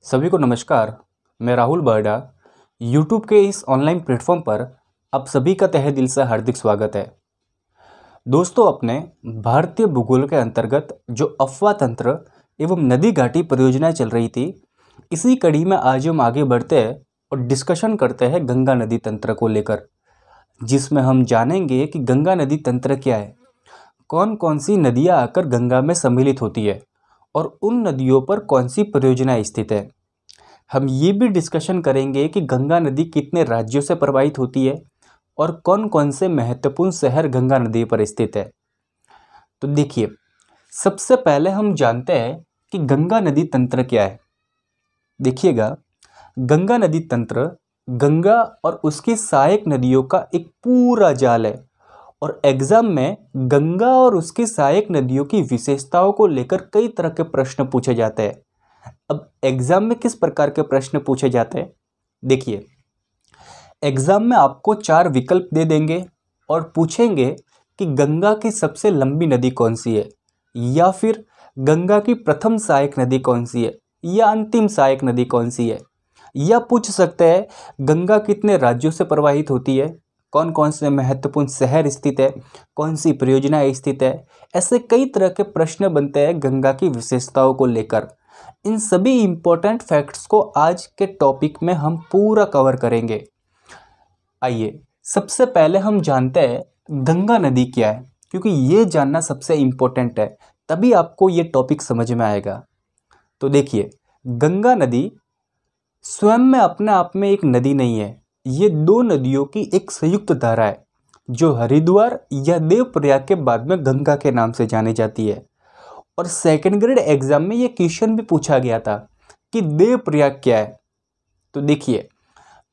सभी को नमस्कार। मैं राहुल बर्डा। यूट्यूब के इस ऑनलाइन प्लेटफॉर्म पर आप सभी का तहे दिल से हार्दिक स्वागत है। दोस्तों, अपने भारतीय भूगोल के अंतर्गत जो अफवाह तंत्र एवं नदी घाटी परियोजनाएं चल रही थी, इसी कड़ी में आज हम आगे बढ़ते हैं और डिस्कशन करते हैं गंगा नदी तंत्र को लेकर, जिसमें हम जानेंगे कि गंगा नदी तंत्र क्या है, कौन कौन सी नदियां आकर गंगा में सम्मिलित होती है और उन नदियों पर कौन सी परियोजनाएं स्थित है। हम ये भी डिस्कशन करेंगे कि गंगा नदी कितने राज्यों से प्रवाहित होती है और कौन कौन से महत्वपूर्ण शहर गंगा नदी पर स्थित है। तो देखिए, सबसे पहले हम जानते हैं कि गंगा नदी तंत्र क्या है। देखिएगा, गंगा नदी तंत्र गंगा और उसकी सहायक नदियों का एक पूरा जाल है और एग्जाम में गंगा और उसकी सहायक नदियों की विशेषताओं को लेकर कई तरह के प्रश्न पूछे जाते हैं। अब एग्जाम में किस प्रकार के प्रश्न पूछे जाते हैं, देखिए, एग्जाम में आपको 4 विकल्प दे देंगे और पूछेंगे कि गंगा की सबसे लंबी नदी कौन सी है, या फिर गंगा की प्रथम सहायक नदी कौन सी है, या अंतिम सहायक नदी कौन सी है, या पूछ सकते हैं गंगा कितने राज्यों से प्रवाहित होती है, कौन कौन से महत्वपूर्ण शहर स्थित है, कौन सी परियोजना स्थित है। ऐसे कई तरह के प्रश्न बनते हैं गंगा की विशेषताओं को लेकर। इन सभी इंपॉर्टेंट फैक्ट्स को आज के टॉपिक में हम पूरा कवर करेंगे। आइए, सबसे पहले हम जानते हैं गंगा नदी क्या है, क्योंकि ये जानना सबसे इम्पोर्टेंट है, तभी आपको ये टॉपिक समझ में आएगा। तो देखिए, गंगा नदी स्वयं में अपने आप में एक नदी नहीं है, ये 2 नदियों की एक संयुक्त धारा है जो हरिद्वार या देवप्रयाग के बाद में गंगा के नाम से जानी जाती है। और सेकंड ग्रेड एग्जाम में ये क्वेश्चन भी पूछा गया था कि देवप्रयाग क्या है। तो देखिए,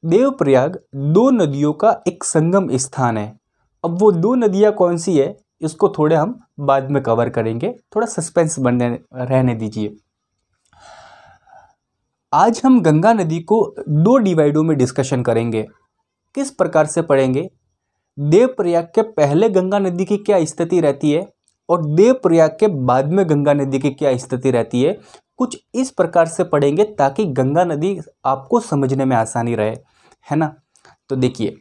देवप्रयाग 2 नदियों का एक संगम स्थान है। अब वो 2 नदियां कौन सी है, इसको थोड़े हम बाद में कवर करेंगे, थोड़ा सस्पेंस बनने रहने दीजिए। आज हम गंगा नदी को 2 डिवाइडों में डिस्कशन करेंगे। किस प्रकार से पढ़ेंगे, देवप्रयाग के पहले गंगा नदी की क्या स्थिति रहती है और देवप्रयाग के बाद में गंगा नदी की क्या स्थिति रहती है, कुछ इस प्रकार से पढ़ेंगे ताकि गंगा नदी आपको समझने में आसानी रहे, है ना। तो देखिए,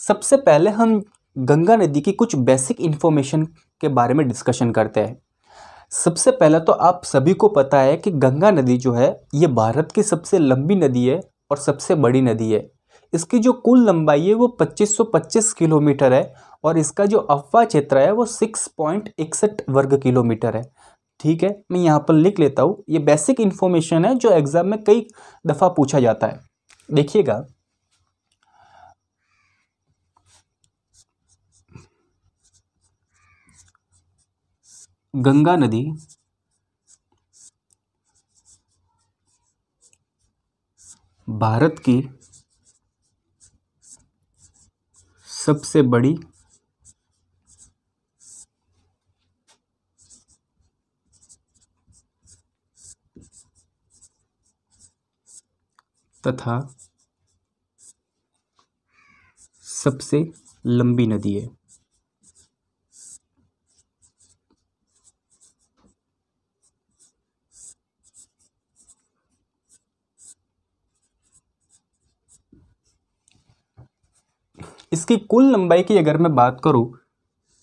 सबसे पहले हम गंगा नदी की कुछ बेसिक इन्फॉर्मेशन के बारे में डिस्कशन करते हैं। सबसे पहले तो आप सभी को पता है कि गंगा नदी जो है ये भारत की सबसे लंबी नदी है और सबसे बड़ी नदी है। इसकी जो कुल लंबाई है वो 2525 किलोमीटर है और इसका जो अफवाह क्षेत्र है वो 6.61 वर्ग किलोमीटर है। ठीक है, मैं यहाँ पर लिख लेता हूँ। ये बेसिक इन्फॉर्मेशन है जो एग्जाम में कई दफ़ा पूछा जाता है। देखिएगा, गंगा नदी भारत की सबसे बड़ी तथा सबसे लंबी नदी है। इसकी कुल लंबाई की अगर मैं बात करूं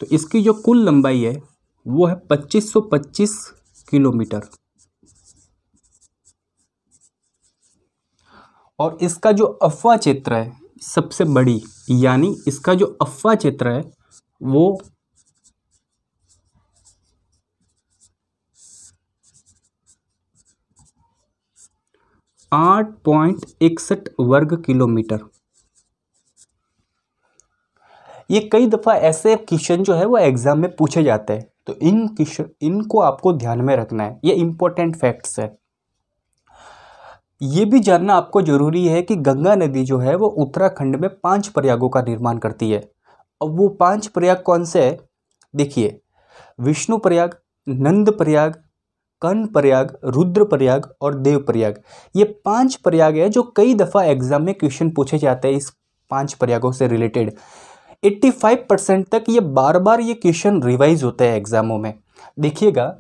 तो इसकी जो कुल लंबाई है वो है 2525 किलोमीटर और इसका जो अफवाह क्षेत्र है सबसे बड़ी, यानी इसका जो अफवाह क्षेत्र है वो 8.61 वर्ग किलोमीटर। ये कई दफ़ा ऐसे क्वेश्चन जो है वो एग्जाम में पूछे जाते हैं, तो इनको आपको ध्यान में रखना है, ये इंपॉर्टेंट फैक्ट्स है। ये भी जानना आपको जरूरी है कि गंगा नदी जो है वो उत्तराखंड में 5 प्रयागों का निर्माण करती है। अब वो 5 प्रयाग कौन से है, देखिए, विष्णु प्रयाग, नंद प्रयाग, कर्ण प्रयाग, रुद्र प्रयाग और देव प्रयाग। ये 5 प्रयाग है जो कई दफ़ा एग्जाम में क्वेश्चन पूछे जाते हैं। इस 5 प्रयागों से रिलेटेड 85% तक ये बार बार ये क्वेश्चन रिवाइज होते हैं एग्जामों में। देखिएगा,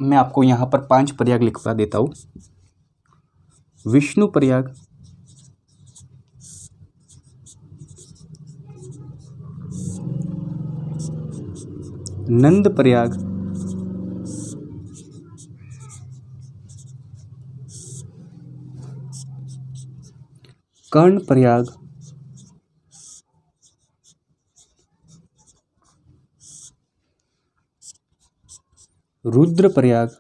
मैं आपको यहाँ पर 5 प्रयाग लिखवा देता हूँ। विष्णु प्रयाग, नंद प्रयाग, कर्ण प्रयाग, रुद्र प्रयाग,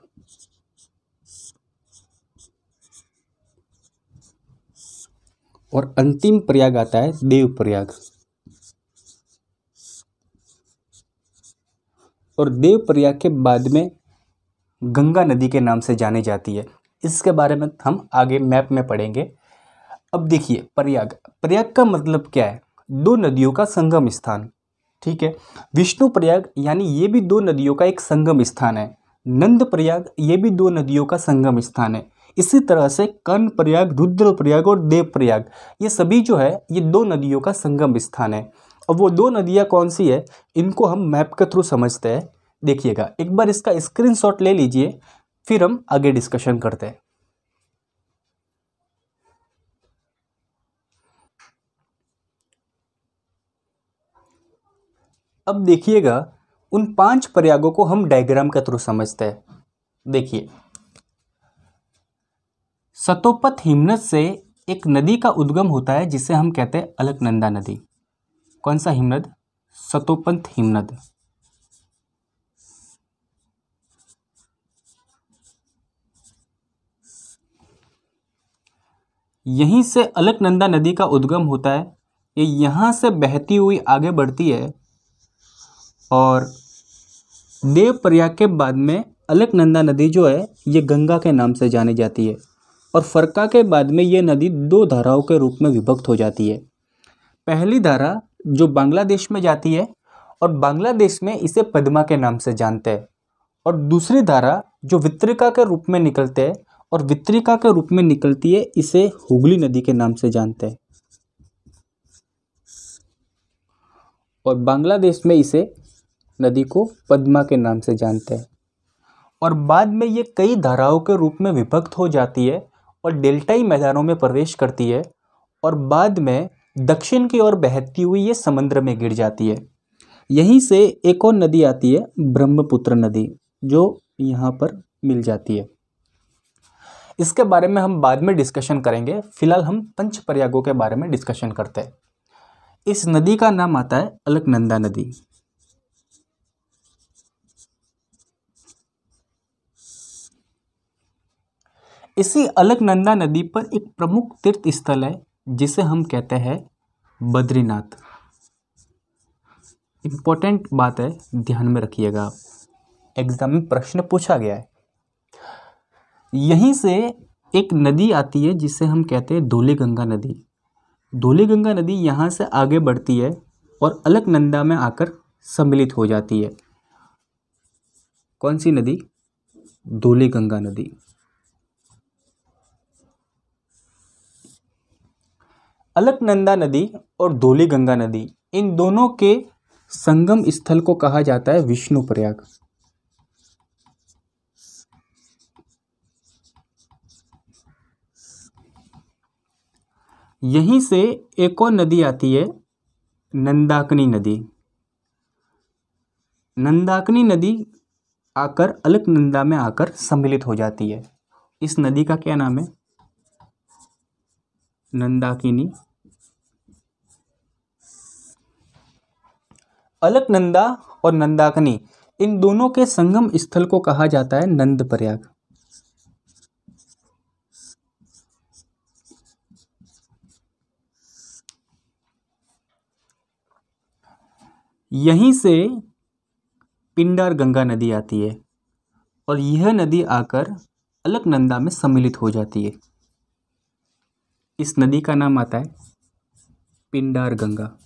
और अंतिम प्रयाग आता है देव प्रयाग। और देव प्रयाग के बाद में गंगा नदी के नाम से जानी जाती है। इसके बारे में हम आगे मैप में पढ़ेंगे। अब देखिए, प्रयाग, प्रयाग का मतलब क्या है? दो नदियों का संगम स्थान। ठीक है, विष्णु प्रयाग यानी ये भी दो नदियों का एक संगम स्थान है। नंद प्रयाग ये भी दो नदियों का संगम स्थान है। इसी तरह से कर्ण प्रयाग, रुद्र प्रयाग और देव प्रयाग, ये सभी जो है ये दो नदियों का संगम स्थान है। अब वो दो नदियाँ कौन सी है, इनको हम मैप के थ्रू समझते हैं। देखिएगा, एक बार इसका स्क्रीनशॉट ले लीजिए, फिर हम आगे डिस्कशन करते हैं। अब देखिएगा, उन 5 प्रयागों को हम डायग्राम के थ्रू समझते हैं। देखिए, सतोपथ हिमनद से एक नदी का उद्गम होता है जिसे हम कहते हैं अलकनंदा नदी। कौन सा हिमनद? सतोपथ हिमनद। यहीं से अलकनंदा नदी का उद्गम होता है। ये यहाँ से बहती हुई आगे बढ़ती है और देव प्रयाग के बाद में अलकनंदा नदी जो है ये गंगा के नाम से जानी जाती है। और फरक्का के बाद में ये नदी दो धाराओं के रूप में विभक्त हो जाती है। पहली धारा जो बांग्लादेश में जाती है और बांग्लादेश में इसे पद्मा के नाम से जानते हैं, और दूसरी धारा जो वितरिका के रूप में निकलते हैं और वितरिका के रूप में निकलती है, इसे हुगली नदी के नाम से जानते हैं, और बांग्लादेश में इसे नदी को पद्मा के नाम से जानते हैं। और बाद में ये कई धाराओं के रूप में विभक्त हो जाती है और डेल्टाई मैदानों में प्रवेश करती है, और बाद में दक्षिण की ओर बहती हुई ये समुद्र में गिर जाती है। यहीं से एक और नदी आती है, ब्रह्मपुत्र नदी, जो यहाँ पर मिल जाती है। इसके बारे में हम बाद में डिस्कशन करेंगे। फिलहाल हम पंच प्रयागों के बारे में डिस्कशन करते हैं। इस नदी का नाम आता है अलकनंदा नदी। इसी अलकनंदा नदी पर एक प्रमुख तीर्थ स्थल है जिसे हम कहते हैं बद्रीनाथ। इंपॉर्टेंट बात है, ध्यान में रखिएगा, आप एग्जाम में प्रश्न पूछा गया है। यहीं से एक नदी आती है जिसे हम कहते हैं धौलीगंगा नदी। धौलीगंगा नदी यहाँ से आगे बढ़ती है और अलकनंदा में आकर सम्मिलित हो जाती है। कौन सी नदी? धौलीगंगा नदी। अलकनंदा नदी और धौलीगंगा नदी, इन दोनों के संगम स्थल को कहा जाता है विष्णु प्रयाग। यहीं से एक और नदी आती है, नंदाकिनी नदी। नंदाकिनी नदी आकर अलकनंदा में आकर सम्मिलित हो जाती है। इस नदी का क्या नाम है? नंदाकिनी। अलकनंदा और नंदाकिनी, इन दोनों के संगम स्थल को कहा जाता है नंद प्रयाग। यहीं से पिंडार गंगा नदी आती है और यह नदी आकर अलकनंदा में सम्मिलित हो जाती है। इस नदी का नाम आता है पिंडार गंगा।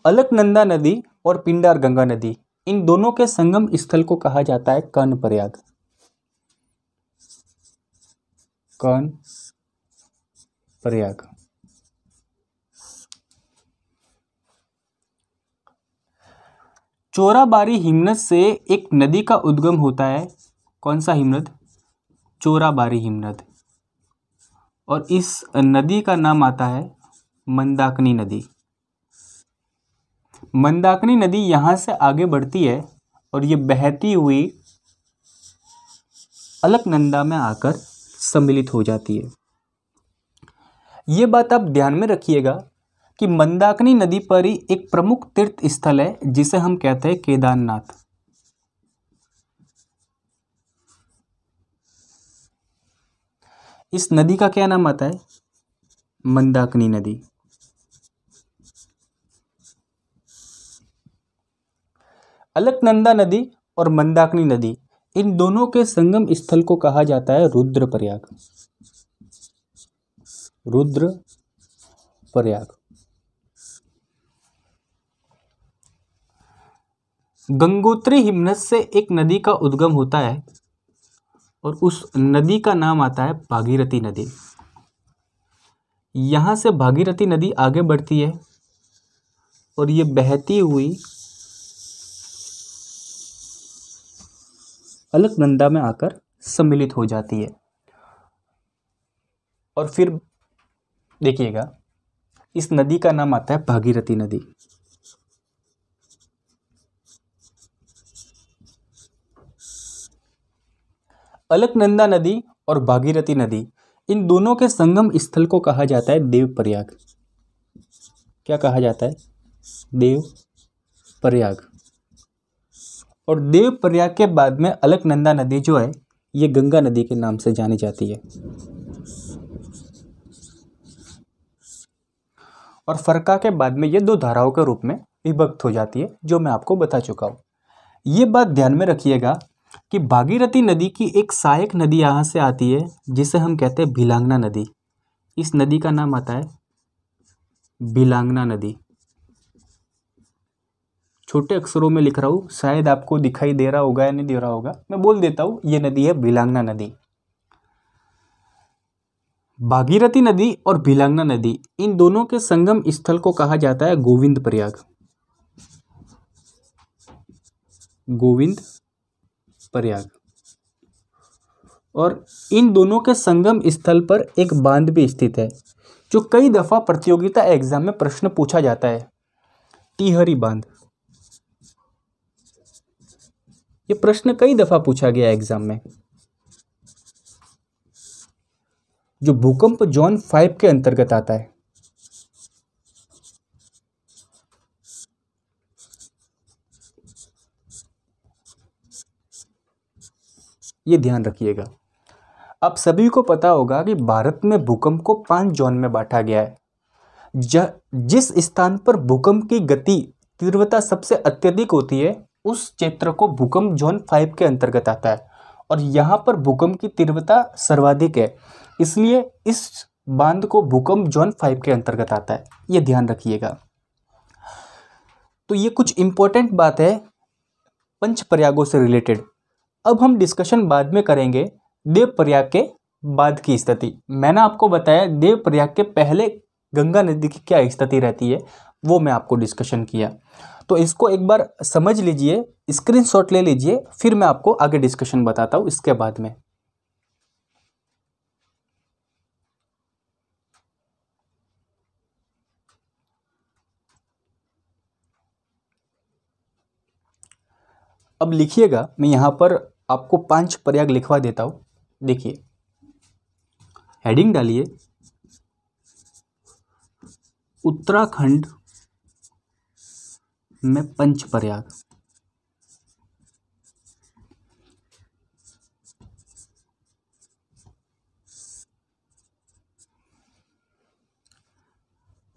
अलकनंदा नदी और पिंडार गंगा नदी, इन दोनों के संगम स्थल को कहा जाता है कर्ण प्रयाग। कर्ण प्रयाग। चोराबारी हिमनद से एक नदी का उद्गम होता है। कौन सा हिमनद? चोराबारी हिमनद। और इस नदी का नाम आता है मंदाकिनी नदी। मंदाकिनी नदी यहाँ से आगे बढ़ती है और ये बहती हुई अलकनंदा में आकर सम्मिलित हो जाती है। ये बात आप ध्यान में रखिएगा कि मंदाकिनी नदी पर ही एक प्रमुख तीर्थ स्थल है जिसे हम कहते हैं केदारनाथ। इस नदी का क्या नाम आता है? मंदाकिनी नदी। अलकनंदा नदी और मंदाकिनी नदी, इन दोनों के संगम स्थल को कहा जाता है रुद्रप्रयाग। रुद्रप्रयाग। गंगोत्री हिमनद से एक नदी का उद्गम होता है और उस नदी का नाम आता है भागीरथी नदी। यहां से भागीरथी नदी आगे बढ़ती है और ये बहती हुई अलकनंदा में आकर सम्मिलित हो जाती है। और फिर देखिएगा, इस नदी का नाम आता है भागीरथी नदी। अलकनंदा नदी और भागीरथी नदी, इन दोनों के संगम स्थल को कहा जाता है देवप्रयाग। क्या कहा जाता है? देवप्रयाग। और देवप्रयाग के बाद में अलकनंदा नदी जो है ये गंगा नदी के नाम से जानी जाती है। और फरक्का के बाद में ये दो धाराओं के रूप में विभक्त हो जाती है, जो मैं आपको बता चुका हूँ। ये बात ध्यान में रखिएगा कि भागीरथी नदी की एक सहायक नदी यहाँ से आती है जिसे हम कहते हैं भिलांगना नदी। इस नदी का नाम आता है भिलांगना नदी। छोटे अक्षरों में लिख रहा हूँ, शायद आपको दिखाई दे रहा होगा या नहीं दे रहा होगा, मैं बोल देता हूँ, ये नदी है भिलांगना नदी। भागीरथी नदी और भिलांगना नदी, इन दोनों के संगम स्थल को कहा जाता है गोविंद प्रयाग। गोविंद प्रयाग। और इन दोनों के संगम स्थल पर एक बांध भी स्थित है जो कई दफा प्रतियोगिता एग्जाम में प्रश्न पूछा जाता है, टिहरी बांध। ये प्रश्न कई दफा पूछा गया एग्जाम में, जो भूकंप जोन 5 के अंतर्गत आता है। ये ध्यान रखिएगा। आप सभी को पता होगा कि भारत में भूकंप को 5 जोन में बांटा गया है। जिस स्थान पर भूकंप की गति तीव्रता सबसे अत्यधिक होती है उस क्षेत्र को भूकंप जोन 5 के अंतर्गत आता है, और यहाँ पर भूकंप की तीव्रता सर्वाधिक है, इसलिए इस बांध को भूकंप जोन 5 के अंतर्गत आता है। ये ध्यान रखिएगा। तो ये कुछ इंपॉर्टेंट बात है पंचप्रयागों से रिलेटेड। अब हम डिस्कशन बाद में करेंगे देवप्रयाग के बाद की स्थिति। मैंने आपको बताया देवप्रयाग के पहले गंगा नदी की क्या स्थिति रहती है, वो मैं आपको डिस्कशन किया। तो इसको एक बार समझ लीजिए, स्क्रीनशॉट ले लीजिए, फिर मैं आपको आगे डिस्कशन बताता हूँ इसके बाद में। अब लिखिएगा, मैं यहाँ पर आपको 5 प्रयाग लिखवा देता हूँ। देखिए, हेडिंग डालिए उत्तराखंड में पंचप्रयाग।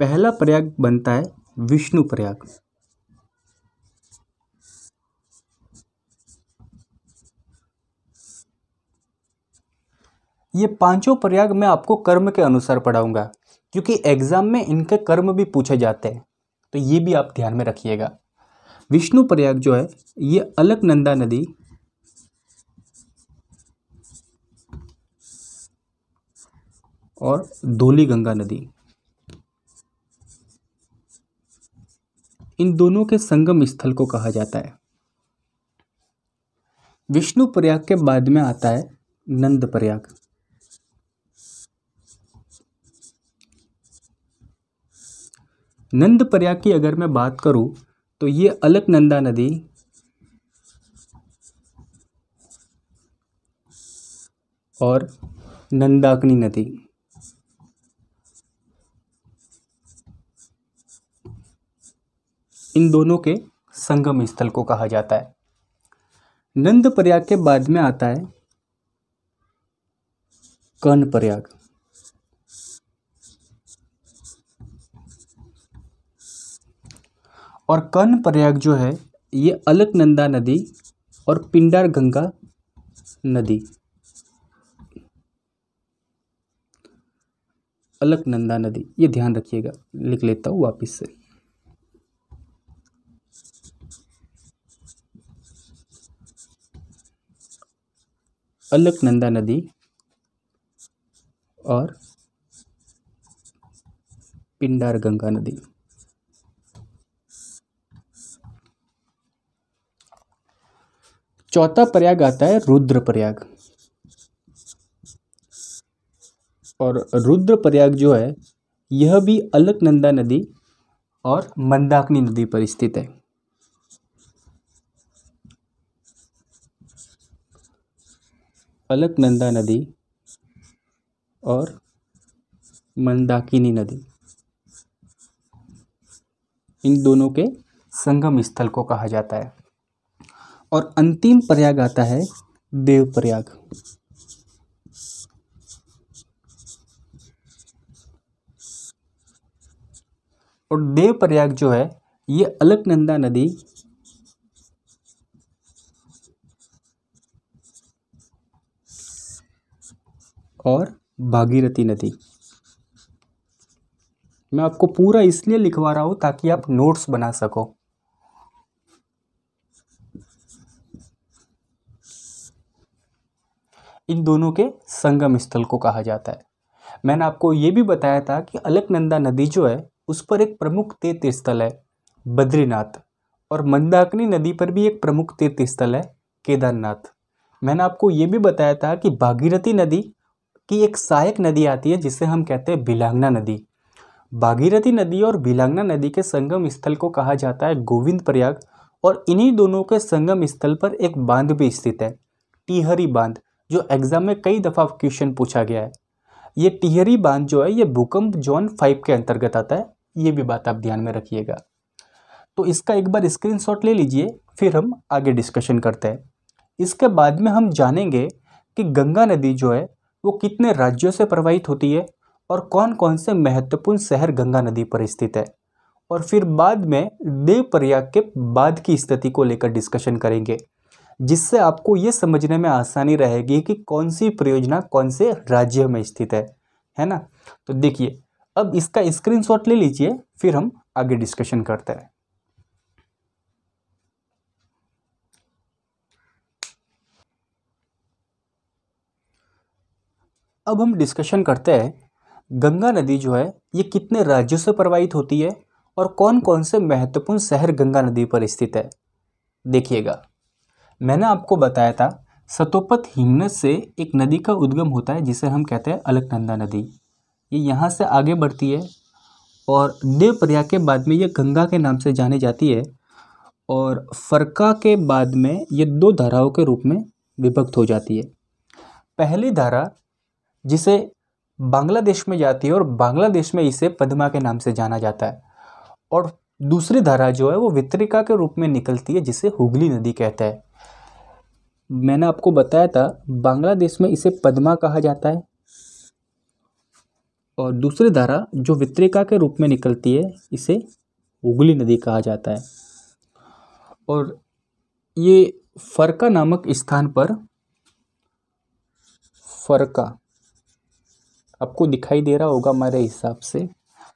पहला प्रयाग बनता है विष्णु प्रयाग। ये पांचों प्रयाग मैं आपको कर्म के अनुसार पढ़ाऊंगा, क्योंकि एग्जाम में इनके कर्म भी पूछे जाते हैं, तो ये भी आप ध्यान में रखिएगा। विष्णु प्रयाग जो है ये अलकनंदा नदी और धौली गंगा नदी, इन दोनों के संगम स्थल को कहा जाता है। विष्णु प्रयाग के बाद में आता है नंद प्रयाग। नंद प्रयाग की अगर मैं बात करूं तो ये अलकनंदा नदी और नंदाकिनी नदी, इन दोनों के संगम स्थल को कहा जाता है। नंद प्रयाग के बाद में आता है कर्ण प्रयाग। और कर्ण प्रयाग जो है ये अलकनंदा नदी और पिंडार गंगा नदी, अलकनंदा नदी, ये ध्यान रखिएगा, लिख लेता हूँ वापिस से। अलकनंदा नदी और पिंडार गंगा नदी। चौथा प्रयाग आता है रुद्र प्रयाग। और रुद्र प्रयाग जो है यह भी अलकनंदा नदी और मंदाकिनी नदी पर स्थित है। अलकनंदा नदी और मंदाकिनी नदी, इन दोनों के संगम स्थल को कहा जाता है। और अंतिम प्रयाग आता है देव प्रयाग। और देव प्रयाग जो है ये अलकनंदा नदी और भागीरथी नदी, मैं आपको पूरा इसलिए लिखवा रहा हूं ताकि आप नोट्स बना सको। इन दोनों के संगम स्थल को कहा जाता है। मैंने आपको ये भी बताया था कि अलकनंदा नदी जो है उस पर एक प्रमुख तीर्थ स्थल है बद्रीनाथ, और मंदाकिनी नदी पर भी एक प्रमुख तीर्थ स्थल है केदारनाथ। मैंने आपको ये भी बताया था कि भागीरथी नदी की एक सहायक नदी आती है जिसे हम कहते हैं बिलांगना नदी। भागीरथी नदी और बिलांगना नदी के संगम स्थल को कहा जाता है गोविंद प्रयाग। और इन्हीं दोनों के संगम स्थल पर एक बांध भी स्थित है, टिहरी बांध, जो एग्जाम में कई दफ़ा क्वेश्चन पूछा गया है। ये टिहरी बांध जो है ये भूकंप जोन 5 के अंतर्गत आता है, ये भी बात आप ध्यान में रखिएगा। तो इसका एक बार स्क्रीनशॉट ले लीजिए, फिर हम आगे डिस्कशन करते हैं। इसके बाद में हम जानेंगे कि गंगा नदी जो है वो कितने राज्यों से प्रवाहित होती है और कौन कौन से महत्वपूर्ण शहर गंगा नदी पर स्थित है। और फिर बाद में देव प्रयाग के बाद की स्थिति को लेकर डिस्कशन करेंगे, जिससे आपको ये समझने में आसानी रहेगी कि कौन सी परियोजना कौन से राज्य में स्थित है ना। तो देखिए, अब इसका स्क्रीनशॉट ले लीजिए, फिर हम आगे डिस्कशन करते हैं। अब हम डिस्कशन करते हैं गंगा नदी जो है ये कितने राज्यों से प्रवाहित होती है और कौन कौन से महत्वपूर्ण शहर गंगा नदी पर स्थित है। देखिएगा, मैंने आपको बताया था सतोपत हिमनद से एक नदी का उद्गम होता है जिसे हम कहते हैं अलकनंदा नदी। ये यहाँ से आगे बढ़ती है और देव प्रयाग के बाद में ये गंगा के नाम से जानी जाती है। और फरका के बाद में ये 2 धाराओं के रूप में विभक्त हो जाती है। पहली धारा जिसे बांग्लादेश में जाती है और बांग्लादेश में इसे पद्मा के नाम से जाना जाता है। और दूसरी धारा जो है वो वितरिका के रूप में निकलती है जिसे हुगली नदी कहता है। मैंने आपको बताया था बांग्लादेश में इसे पद्मा कहा जाता है और दूसरी धारा जो वितरिका के रूप में निकलती है इसे हुगली नदी कहा जाता है। और ये फरका नामक स्थान पर, फरका आपको दिखाई दे रहा होगा मेरे हिसाब से,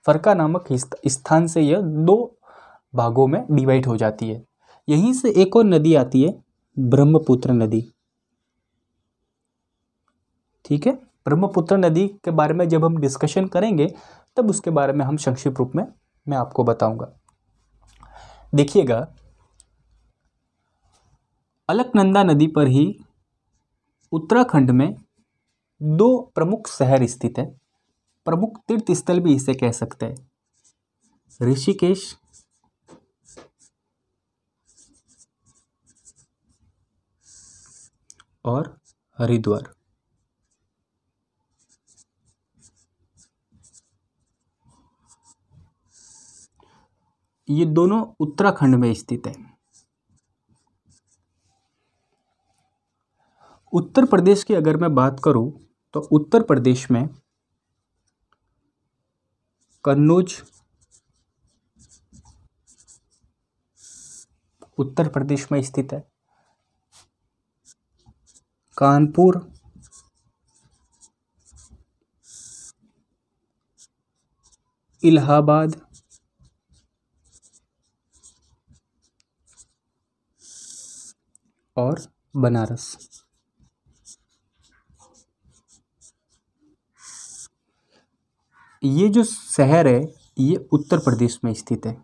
फरका नामक स्थान से यह 2 भागों में डिवाइड हो जाती है। यहीं से एक और नदी आती है ब्रह्मपुत्र नदी। ठीक है, ब्रह्मपुत्र नदी के बारे में जब हम डिस्कशन करेंगे तब उसके बारे में हम संक्षिप्त रूप में मैं आपको बताऊंगा। देखिएगा, अलकनंदा नदी पर ही उत्तराखंड में दो प्रमुख शहर स्थित है, प्रमुख तीर्थ स्थल भी इसे कह सकते हैं, ऋषिकेश और हरिद्वार। ये दोनों उत्तराखंड में स्थित है। उत्तर प्रदेश की अगर मैं बात करूं तो उत्तर प्रदेश में कन्नौज उत्तर प्रदेश में स्थित है, कानपुर इलाहाबाद और बनारस। ये जो शहर है ये उत्तर प्रदेश में स्थित है,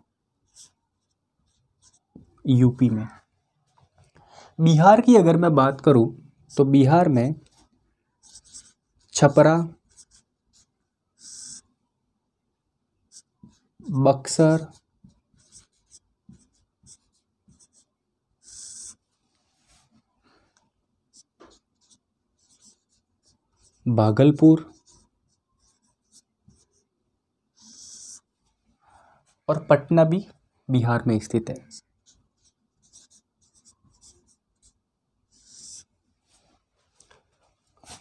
यूपी में। बिहार की अगर मैं बात करूं तो बिहार में छपरा, बक्सर, भागलपुर और पटना भी बिहार में स्थित है।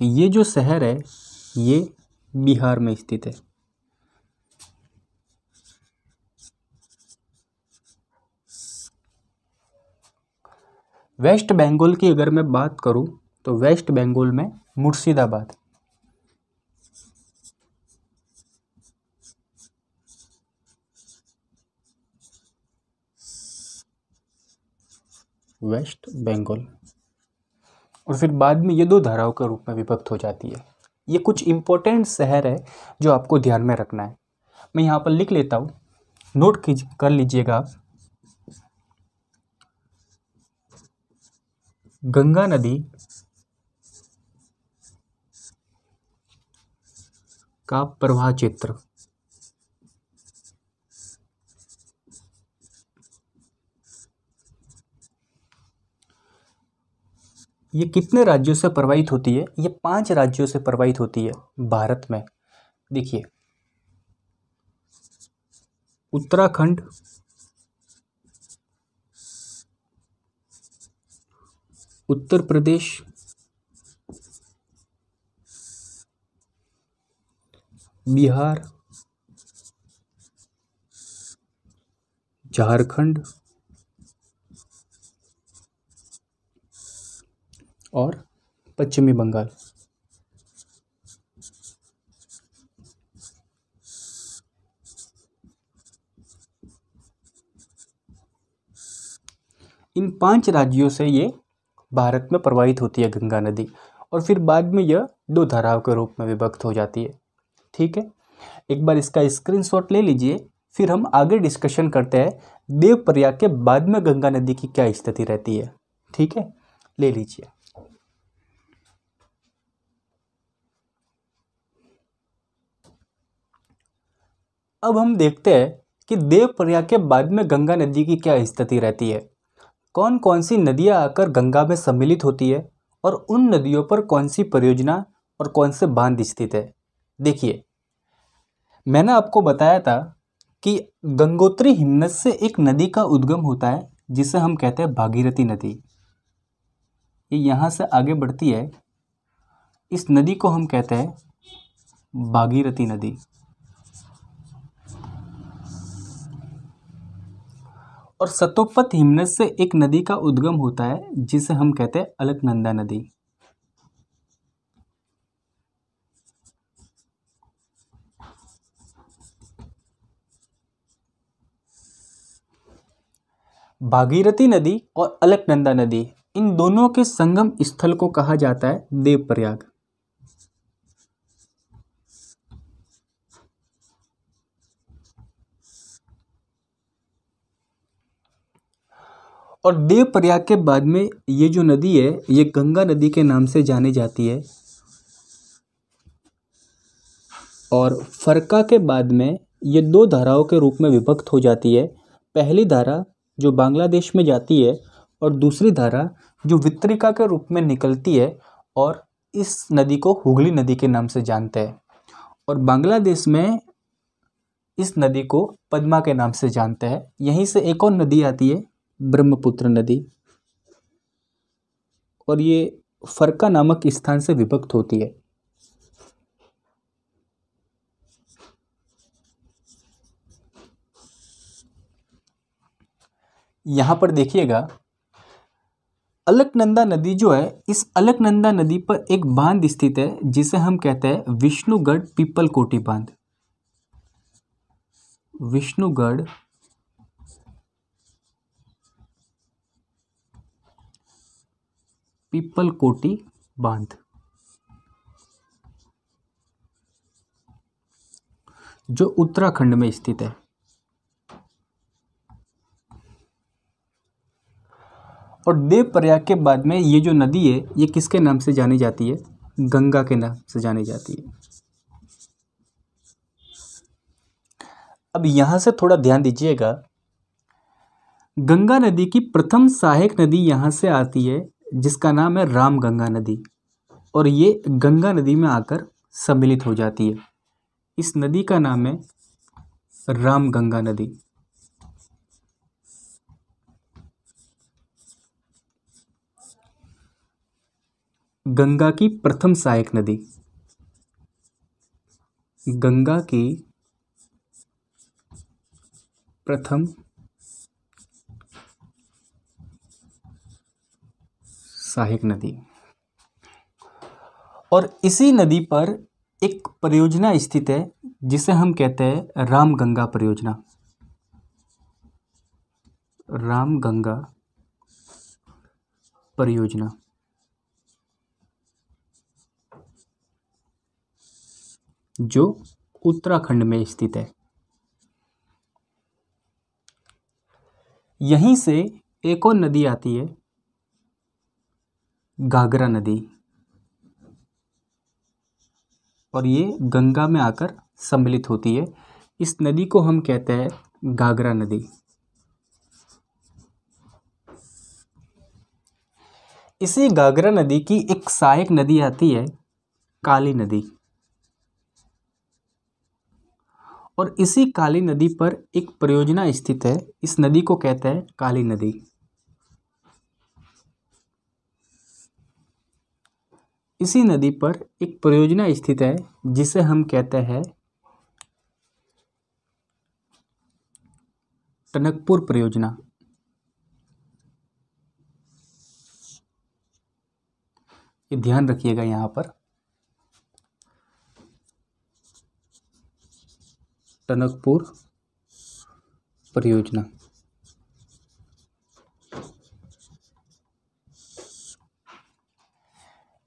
ये जो शहर है ये बिहार में स्थित है। वेस्ट बंगाल की अगर मैं बात करूं तो वेस्ट बंगाल में मुर्शिदाबाद, वेस्ट बंगाल, और फिर बाद में ये दो धाराओं के रूप में विभक्त हो जाती है। ये कुछ इंपॉर्टेंट शहर है जो आपको ध्यान में रखना है। मैं यहाँ पर लिख लेता हूँ, नोट कर लीजिएगा आप। गंगा नदी का प्रवाह क्षेत्र, ये कितने राज्यों से प्रवाहित होती है? ये 5 राज्यों से प्रवाहित होती है भारत में। देखिए, उत्तराखंड, उत्तर प्रदेश, बिहार, झारखंड और पश्चिमी बंगाल। इन 5 राज्यों से ये भारत में प्रवाहित होती है गंगा नदी, और फिर बाद में यह दो धाराओं के रूप में विभक्त हो जाती है। ठीक है, एक बार इसका स्क्रीनशॉट ले लीजिए, फिर हम आगे डिस्कशन करते हैं देवप्रयाग के बाद में गंगा नदी की क्या स्थिति रहती है। ठीक है, ले लीजिए। अब हम देखते हैं कि देवप्रयाग के बाद में गंगा नदी की क्या स्थिति रहती है, कौन कौन सी नदियां आकर गंगा में सम्मिलित होती है और उन नदियों पर कौन सी परियोजना और कौन से बांध स्थित है। देखिए, मैंने आपको बताया था कि गंगोत्री हिमनद से एक नदी का उद्गम होता है जिसे हम कहते हैं भागीरथी नदी। ये यहाँ से आगे बढ़ती है, इस नदी को हम कहते हैं भागीरथी नदी। और सतोपत हिमनद से एक नदी का उद्गम होता है जिसे हम कहते हैं अलकनंदा नदी। भागीरथी नदी और अलकनंदा नदी, इन दोनों के संगम स्थल को कहा जाता है देवप्रयाग। और देवप्रयाग के बाद में ये जो नदी है ये गंगा नदी के नाम से जानी जाती है। और फरक्का के बाद में ये दो धाराओं के रूप में विभक्त हो जाती है। पहली धारा जो बांग्लादेश में जाती है और दूसरी धारा जो वितरिका के रूप में निकलती है, और इस नदी को हुगली नदी के नाम से जानते हैं। और बांग्लादेश में इस नदी को पद्मा के नाम से जानते हैं। यहीं से एक और नदी आती है, ब्रह्मपुत्र नदी, और ये फरक्का नामक स्थान से विभक्त होती है। यहाँ पर देखिएगा, अलकनंदा नदी जो है, इस अलकनंदा नदी पर एक बांध स्थित है जिसे हम कहते हैं विष्णुगढ़ पीपलकोटी बांध। विष्णुगढ़ पीपलकोटी बांध, जो उत्तराखंड में स्थित है। और देवप्रयाग के बाद में ये जो नदी है ये किसके नाम से जानी जाती है? गंगा के नाम से जानी जाती है। अब यहाँ से थोड़ा ध्यान दीजिएगा, गंगा नदी की प्रथम सहायक नदी यहाँ से आती है जिसका नाम है रामगंगा नदी, और ये गंगा नदी में आकर सम्मिलित हो जाती है। इस नदी का नाम है रामगंगा नदी। गंगा की प्रथम सहायक नदी, गंगा की प्रथम सहायक नदी। और इसी नदी पर एक परियोजना स्थित है जिसे हम कहते हैं रामगंगा परियोजना। रामगंगा परियोजना, जो उत्तराखंड में स्थित है। यहीं से एक और नदी आती है, घाघरा नदी, और ये गंगा में आकर सम्मिलित होती है। इस नदी को हम कहते हैं घाघरा नदी। इसी घाघरा नदी की एक सहायक नदी आती है, काली नदी, और इसी काली नदी पर एक परियोजना स्थित है। इस नदी को कहते हैं काली नदी। इसी नदी पर एक परियोजना स्थित है जिसे हम कहते हैं टनकपुर परियोजना। ये ध्यान रखिएगा यहाँ पर, टनकपुर परियोजना।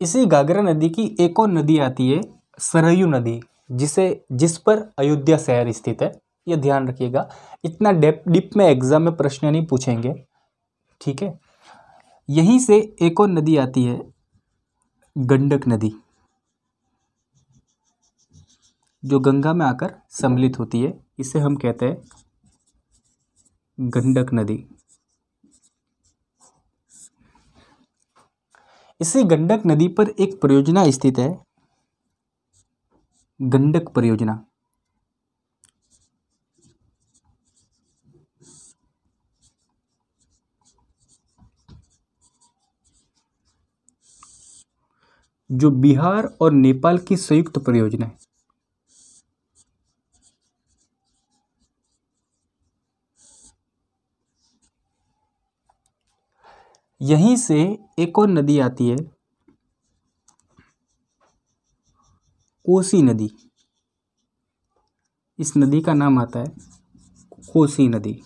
इसी घाघरा नदी की एक और नदी आती है, सरयू नदी, जिस पर अयोध्या शहर स्थित है। ये ध्यान रखिएगा, इतना डीप में एग्जाम में प्रश्न नहीं पूछेंगे, ठीक है। यहीं से एक और नदी आती है, गंडक नदी, जो गंगा में आकर सम्मिलित होती है। इसे हम कहते हैं गंडक नदी। इसी गंडक नदी पर एक परियोजना स्थित है, गंडक परियोजना, जो बिहार और नेपाल की संयुक्त परियोजना है। यहीं से एक और नदी आती है, कोसी नदी। इस नदी का नाम आता है कोसी नदी।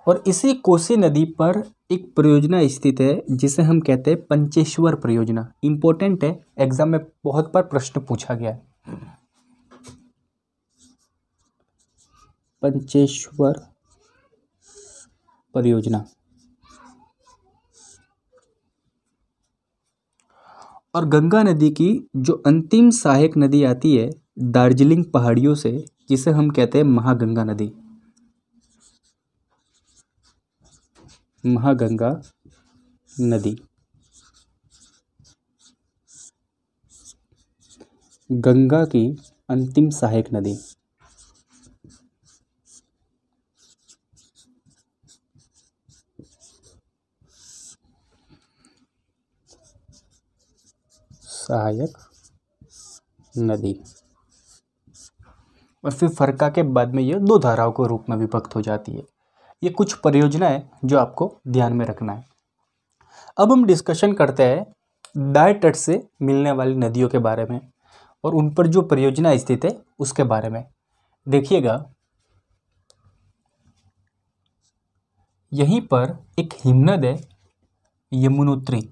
और इसी कोसी नदी पर एक परियोजना स्थित है जिसे हम कहते हैं पंचेश्वर परियोजना। इंपॉर्टेंट है, एग्जाम में बहुत बार प्रश्न पूछा गया है। पंचेश्वर परियोजना। और गंगा नदी की जो अंतिम सहायक नदी आती है दार्जिलिंग पहाड़ियों से, जिसे हम कहते हैं महागंगा नदी। महागंगा नदी गंगा की अंतिम सहायक नदी। सहायक नदी। और फिर फरक्का के बाद में ये दो धाराओं के रूप में विभक्त हो जाती है। ये कुछ परियोजनाएं जो आपको ध्यान में रखना है। अब हम डिस्कशन करते हैं दाएं तट से मिलने वाली नदियों के बारे में और उन पर जो परियोजना स्थित है उसके बारे में। देखिएगा, यहीं पर एक हिमनद है यमुनोत्री।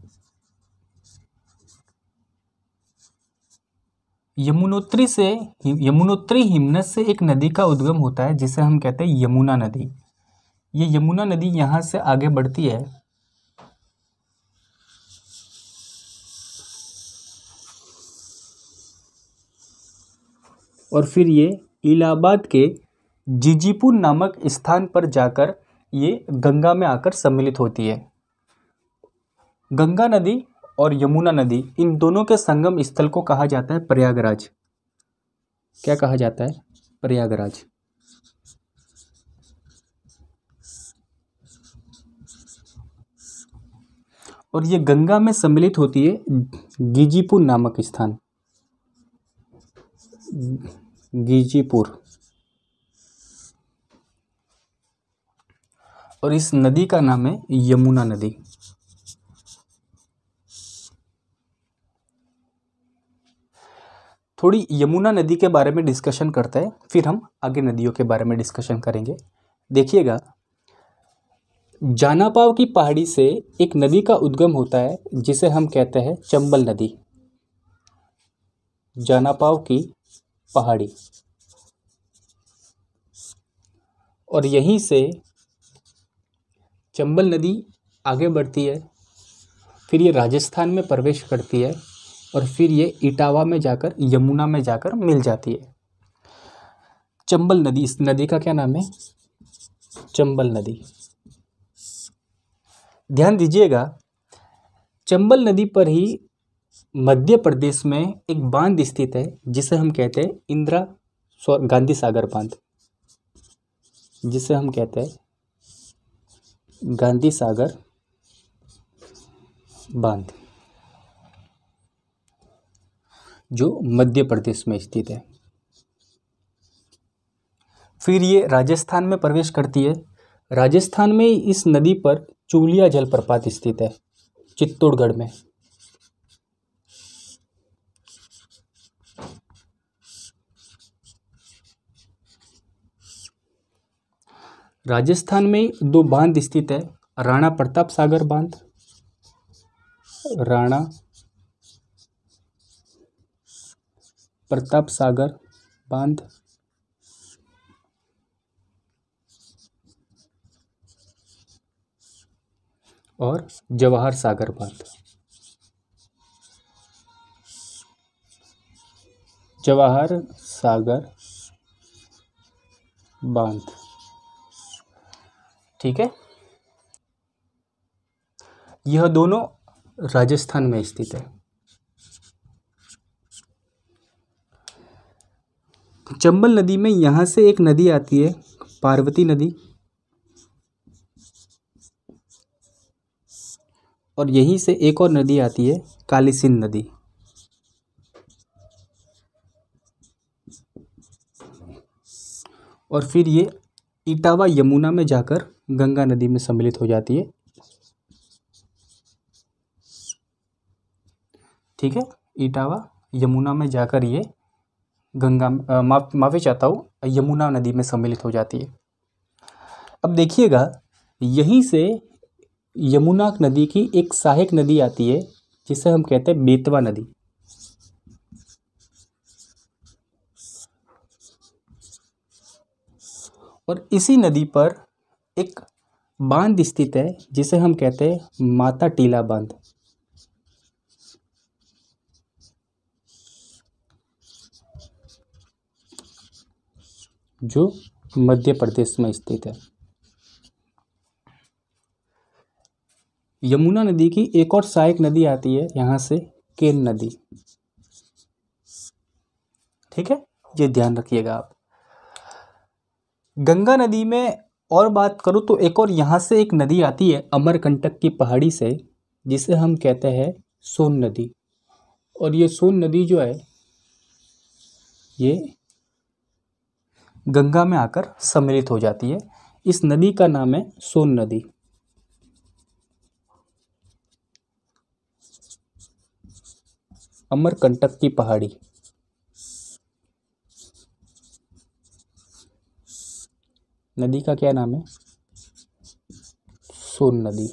यमुनोत्री हिमनद से एक नदी का उद्गम होता है जिसे हम कहते हैं यमुना नदी। ये यमुना नदी यहाँ से आगे बढ़ती है और फिर ये इलाहाबाद के जीजीपुर नामक स्थान पर जाकर ये गंगा में आकर सम्मिलित होती है। गंगा नदी और यमुना नदी, इन दोनों के संगम स्थल को कहा जाता है प्रयागराज। क्या कहा जाता है? प्रयागराज। और ये गंगा में सम्मिलित होती है गीजीपुर नामक स्थान, गीजीपुर। और इस नदी का नाम है यमुना नदी। थोड़ी यमुना नदी के बारे में डिस्कशन करते हैं, फिर हम आगे नदियों के बारे में डिस्कशन करेंगे। देखिएगा, जानापाव की पहाड़ी से एक नदी का उद्गम होता है जिसे हम कहते हैं चंबल नदी। जानापाव की पहाड़ी, और यहीं से चंबल नदी आगे बढ़ती है, फिर ये राजस्थान में प्रवेश करती है और फिर ये इटावा में जाकर यमुना में जाकर मिल जाती है। चंबल नदी, इस नदी का क्या नाम है? चंबल नदी। ध्यान दीजिएगा, चंबल नदी पर ही मध्य प्रदेश में एक बांध स्थित है जिसे हम कहते हैं इंदिरा गांधी सागर बांध, जिसे हम कहते हैं गांधी सागर बांध, जो मध्य प्रदेश में स्थित है। फिर ये राजस्थान में प्रवेश करती है। राजस्थान में इस नदी पर चूलिया जलप्रपात स्थित है, चित्तौड़गढ़ में। राजस्थान में दो बांध स्थित है, राणा प्रताप सागर बांध, राणा प्रताप सागर बांध, और जवाहर सागर बांध। जवाहर सागर बांध, ठीक है। यह दोनों राजस्थान में स्थित है। चंबल नदी में यहां से एक नदी आती है पार्वती नदी, और यहीं से एक और नदी आती है काली सिंध नदी। और फिर ये इटावा यमुना में जाकर गंगा नदी में सम्मिलित हो जाती है, ठीक है। इटावा यमुना में जाकर ये माफी चाहता हूँ, यमुना नदी में सम्मिलित हो जाती है। अब देखिएगा, यहीं से यमुना नदी की एक सहायक नदी आती है जिसे हम कहते हैं बेतवा नदी। और इसी नदी पर एक बांध स्थित है जिसे हम कहते हैं माता टीला बांध, जो मध्य प्रदेश में स्थित है। यमुना नदी की एक और सहायक नदी आती है यहाँ से, केन नदी। ठीक है, ये ध्यान रखिएगा आप। गंगा नदी में और बात करूँ तो एक और यहाँ से एक नदी आती है अमरकंटक की पहाड़ी से, जिसे हम कहते हैं सोन नदी। और ये सोन नदी जो है ये गंगा में आकर सम्मिलित हो जाती है। इस नदी का नाम है सोन नदी। अमरकंटक की पहाड़ी, नदी का क्या नाम है? सोन नदी।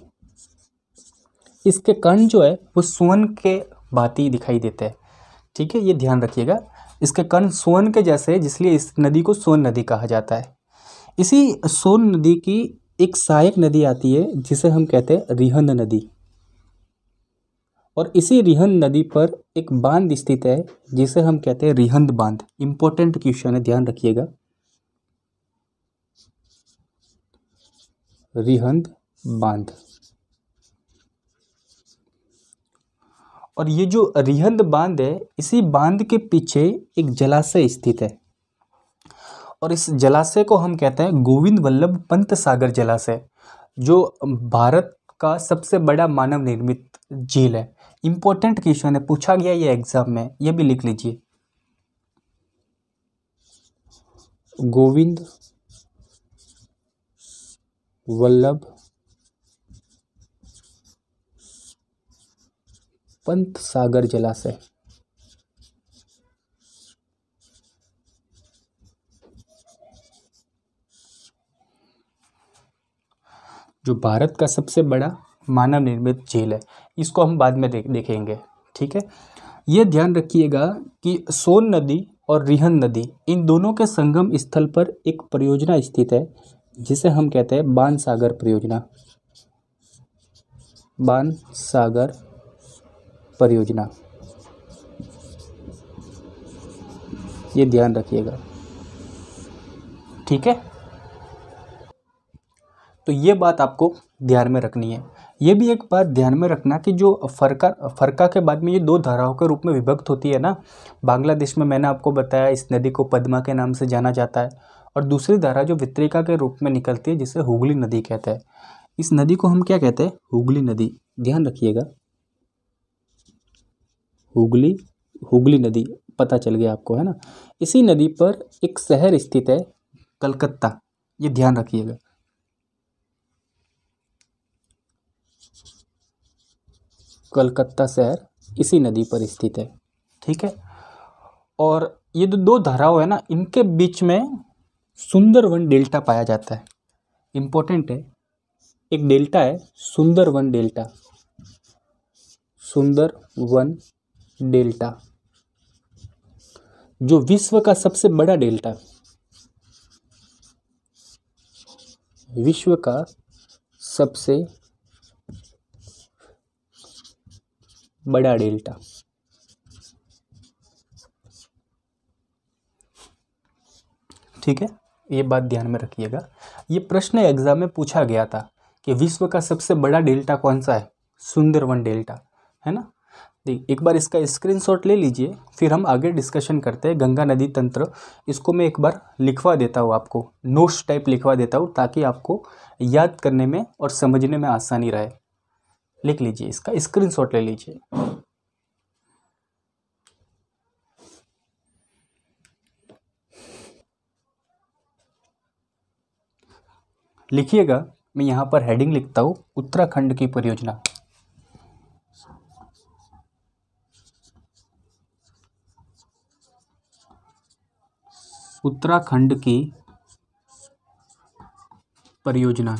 इसके कर्ण जो है वो स्वर्ण के भांति दिखाई देते हैं। ठीक है, ये ध्यान रखिएगा, इसके कर्ण स्वर्ण के जैसे, जिसलिए इस नदी को सोन नदी कहा जाता है। इसी सोन नदी की एक सहायक नदी आती है जिसे हम कहते हैं रिहंद नदी। और इसी रिहंद नदी पर एक बांध स्थित है जिसे हम कहते हैं रिहंद बांध। इंपॉर्टेंट क्वेश्चन है, ध्यान रखिएगा। रिहंद बांध। और ये जो रिहंद बांध है, इसी बांध के पीछे एक जलाशय स्थित है और इस जलाशय को हम कहते हैं गोविंद वल्लभ पंत सागर जलाशय, जो भारत का सबसे बड़ा मानव निर्मित झील है। इंपॉर्टेंट क्वेश्चन है, पूछा गया ये एग्जाम में, ये भी लिख लीजिए। गोविंद वल्लभ पंत सागर जलाशय। जो भारत का सबसे बड़ा मानव निर्मित झील है, इसको हम बाद में देखेंगे। ठीक है, ये ध्यान रखिएगा कि सोन नदी और रिहंद नदी, इन दोनों के संगम स्थल पर एक परियोजना स्थित है जिसे हम कहते हैं बाण सागर परियोजना। बाण सागर परियोजना, ये ध्यान रखिएगा। ठीक है, तो ये बात आपको ध्यान में रखनी है। ये भी एक बात ध्यान में रखना कि जो फरका के बाद में ये दो धाराओं के रूप में विभक्त होती है ना। बांग्लादेश में मैंने आपको बताया इस नदी को पद्मा के नाम से जाना जाता है, और दूसरी धारा जो वितरिका के रूप में निकलती है जिसे हुगली नदी कहते हैं। इस नदी को हम क्या कहते हैं? हुगली नदी। ध्यान रखिएगा, हुगली नदी, पता चल गया आपको, है ना। इसी नदी पर एक शहर स्थित है, कलकत्ता। ये ध्यान रखिएगा, कलकत्ता शहर इसी नदी पर स्थित है। ठीक है, और ये जो दो धाराओं है ना, इनके बीच में सुंदरवन डेल्टा पाया जाता है। इंपॉर्टेंट है, एक डेल्टा है सुंदरवन डेल्टा। सुंदरवन डेल्टा जो विश्व का सबसे बड़ा डेल्टा, विश्व का सबसे बड़ा डेल्टा। ठीक है, ये बात ध्यान में रखिएगा। ये प्रश्न एग्जाम में पूछा गया था कि विश्व का सबसे बड़ा डेल्टा कौन सा है? सुंदरवन डेल्टा, है ना। एक बार इसका स्क्रीनशॉट ले लीजिए, फिर हम आगे डिस्कशन करते हैं। गंगा नदी तंत्र, इसको मैं एक बार लिखवा देता हूँ, आपको नोट्स टाइप लिखवा देता हूँ ताकि आपको याद करने में और समझने में आसानी रहे। लिख लीजिए, इसका स्क्रीनशॉट ले लीजिए। लिखिएगा, मैं यहाँ पर हेडिंग लिखता हूँ, उत्तराखंड की परियोजना। उत्तराखंड की परियोजना।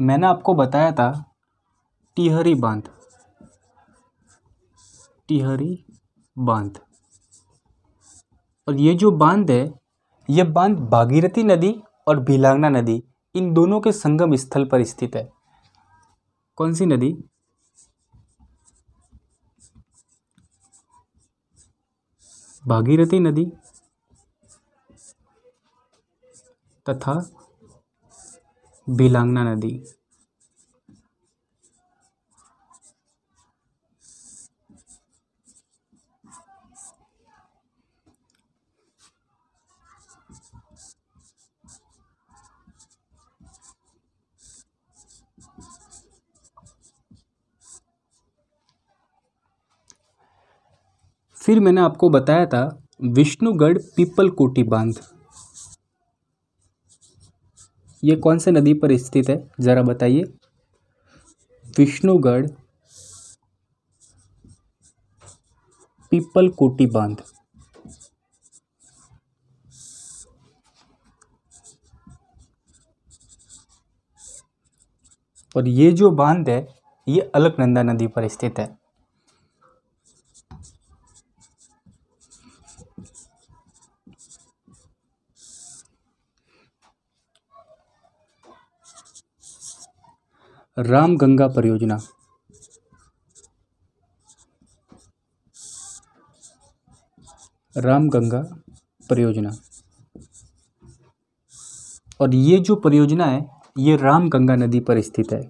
मैंने आपको बताया था टिहरी बांध, टिहरी बांध। और ये जो बांध है, ये बांध भागीरथी नदी और भिलांगना नदी इन दोनों के संगम स्थल पर स्थित है। कौन सी नदी? भागीरथी नदी तथा भिलांगना नदी। फिर मैंने आपको बताया था विष्णुगढ़ पीपलकोटी बांध। ये कौन से नदी पर स्थित है, जरा बताइए? विष्णुगढ़ पीपलकोटी बांध। और ये जो बांध है ये अलकनंदा नदी पर स्थित है। रामगंगा परियोजना, रामगंगा परियोजना। और ये जो परियोजना है ये रामगंगा नदी पर स्थित है।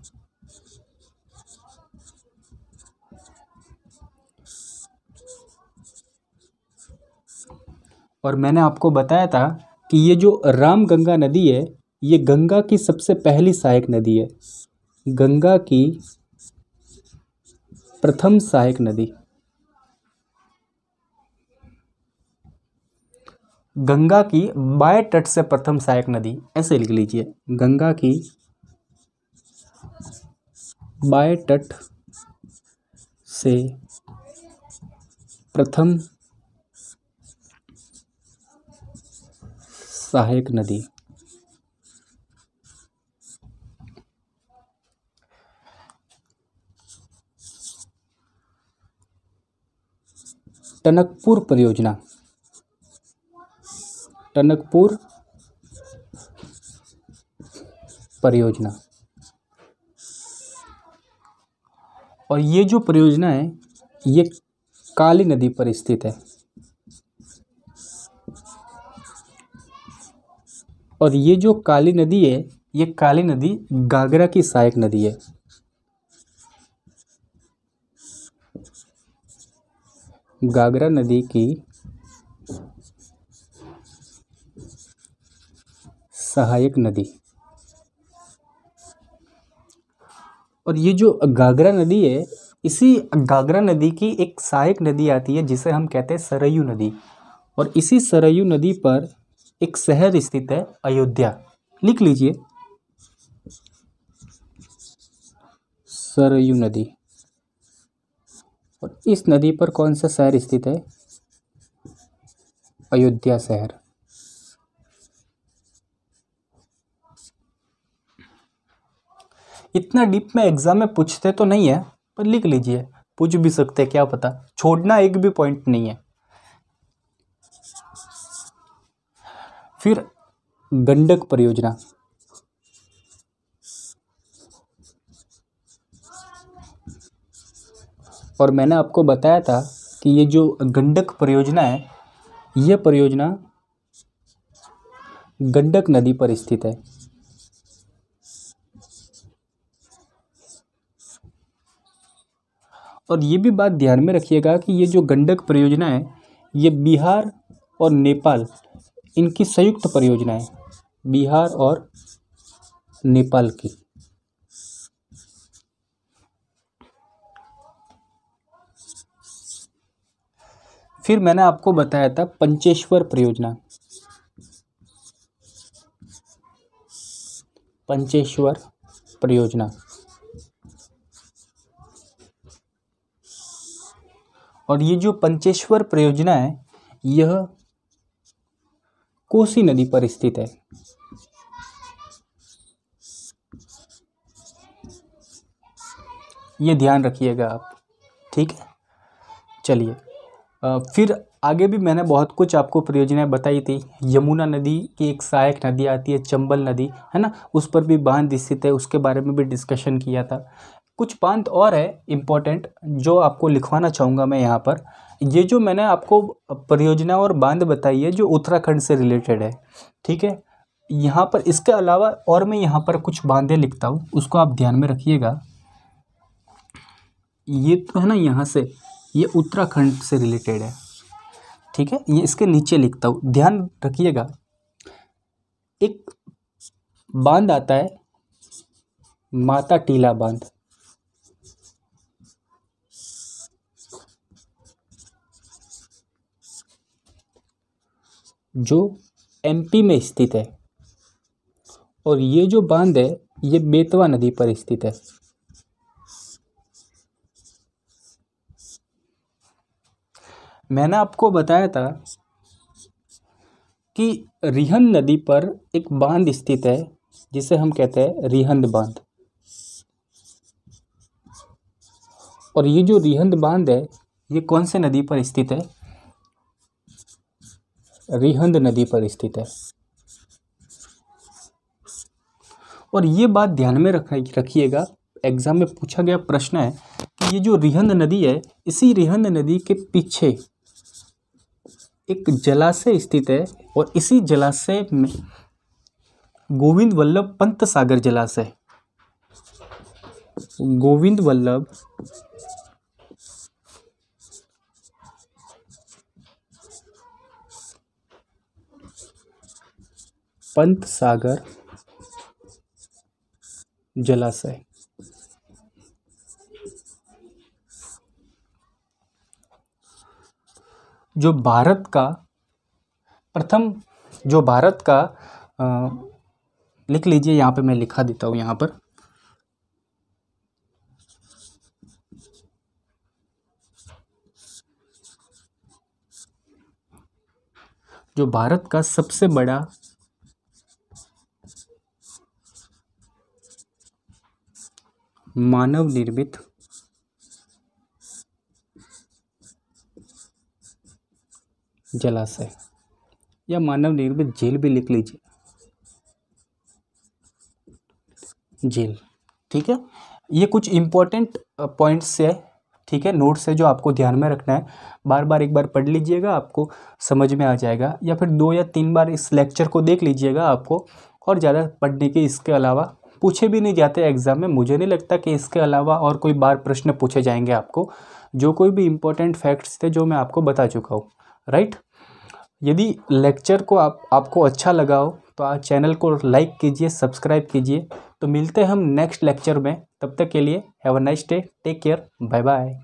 और मैंने आपको बताया था कि ये जो रामगंगा नदी है ये गंगा की सबसे पहली सहायक नदी है, गंगा की प्रथम सहायक नदी। गंगा की बाएं तट से प्रथम सहायक नदी, ऐसे लिख लीजिए, गंगा की बाएं तट से प्रथम सहायक नदी। टनकपुर परियोजना, टनकपुर परियोजना। और ये जो परियोजना है ये काली नदी पर स्थित है। और ये जो काली नदी है ये काली नदी घाघरा की सहायक नदी है। घाघरा नदी की सहायक नदी। और ये जो घाघरा नदी है इसी घाघरा नदी की एक सहायक नदी आती है जिसे हम कहते हैं सरयू नदी। और इसी सरयू नदी पर एक शहर स्थित है अयोध्या, लिख लीजिए, सरयू नदी। और इस नदी पर कौन सा शहर स्थित है? अयोध्या शहर। इतना डीप में एग्जाम में पूछते तो नहीं है पर लिख लीजिए, पूछ भी सकते हैं, क्या पता, छोड़ना एक भी पॉइंट नहीं है। फिर गंडक परियोजना, और मैंने आपको बताया था कि ये जो गंडक परियोजना है यह परियोजना गंडक नदी पर स्थित है। और ये भी बात ध्यान में रखिएगा कि ये जो गंडक परियोजना है ये बिहार और नेपाल इनकी संयुक्त परियोजना है, बिहार और नेपाल की। फिर मैंने आपको बताया था पंचेश्वर परियोजना, पंचेश्वर परियोजना। और ये जो पंचेश्वर परियोजना है यह कोसी नदी पर स्थित है। ये ध्यान रखिएगा आप, ठीक है। चलिए फिर आगे भी मैंने बहुत कुछ आपको परियोजनाएं बताई थी। यमुना नदी की एक सहायक नदी आती है चंबल नदी, है ना, उस पर भी बांध स्थित है, उसके बारे में भी डिस्कशन किया था। कुछ बांध और है इम्पोर्टेंट जो आपको लिखवाना चाहूँगा मैं यहाँ पर। ये जो मैंने आपको परियोजना और बांध बताई है जो उत्तराखंड से रिलेटेड है, ठीक है। यहाँ पर इसके अलावा और मैं यहाँ पर कुछ बांधे लिखता हूँ, उसको आप ध्यान में रखिएगा। ये तो है ना, यहाँ से ये उत्तराखंड से रिलेटेड है, ठीक है। ये इसके नीचे लिखता हूँ, ध्यान रखिएगा। एक बांध आता है माता टीला बांध, जो एमपी में स्थित है, और ये जो बांध है ये बेतवा नदी पर स्थित है। मैंने आपको बताया था कि रिहंद नदी पर एक बांध स्थित है जिसे हम कहते हैं रिहंद बांध। और ये जो रिहंद बांध है ये कौन से नदी पर स्थित है? रिहंद नदी पर स्थित है। और ये बात ध्यान में रखिएगा, एग्जाम में पूछा गया प्रश्न है कि ये जो रिहंद नदी है, इसी रिहंद नदी के पीछे एक जलाशय स्थित है, और इसी जलाशय में गोविंद वल्लभ पंत सागर जलाशय, गोविंद वल्लभ पंत सागर जलाशय, जो भारत का प्रथम, जो भारत का लिख लीजिए, यहाँ पे मैं लिखा देता हूँ यहाँ पर, जो भारत का सबसे बड़ा मानव निर्मित जलाशय या मानव निर्मित झील भी लिख लीजिए, झील, ठीक है। ये कुछ इम्पोर्टेंट पॉइंट्स है, ठीक है, नोट्स है जो आपको ध्यान में रखना है। बार बार एक बार पढ़ लीजिएगा, आपको समझ में आ जाएगा, या फिर 2 या 3 बार इस लेक्चर को देख लीजिएगा आपको। और ज़्यादा पढ़ने के इसके अलावा पूछे भी नहीं जाते एग्ज़ाम में, मुझे नहीं लगता कि इसके अलावा और कोई बार प्रश्न पूछे जाएंगे आपको। जो कोई भी इम्पोर्टेंट फैक्ट्स थे जो मैं आपको बता चुका हूँ, राइट। यदि लेक्चर को आपको अच्छा लगा हो तो आप चैनल को लाइक कीजिए, सब्सक्राइब कीजिए। तो मिलते हैं हम नेक्स्ट लेक्चर में, तब तक के लिए have a nice day, take care, bye bye.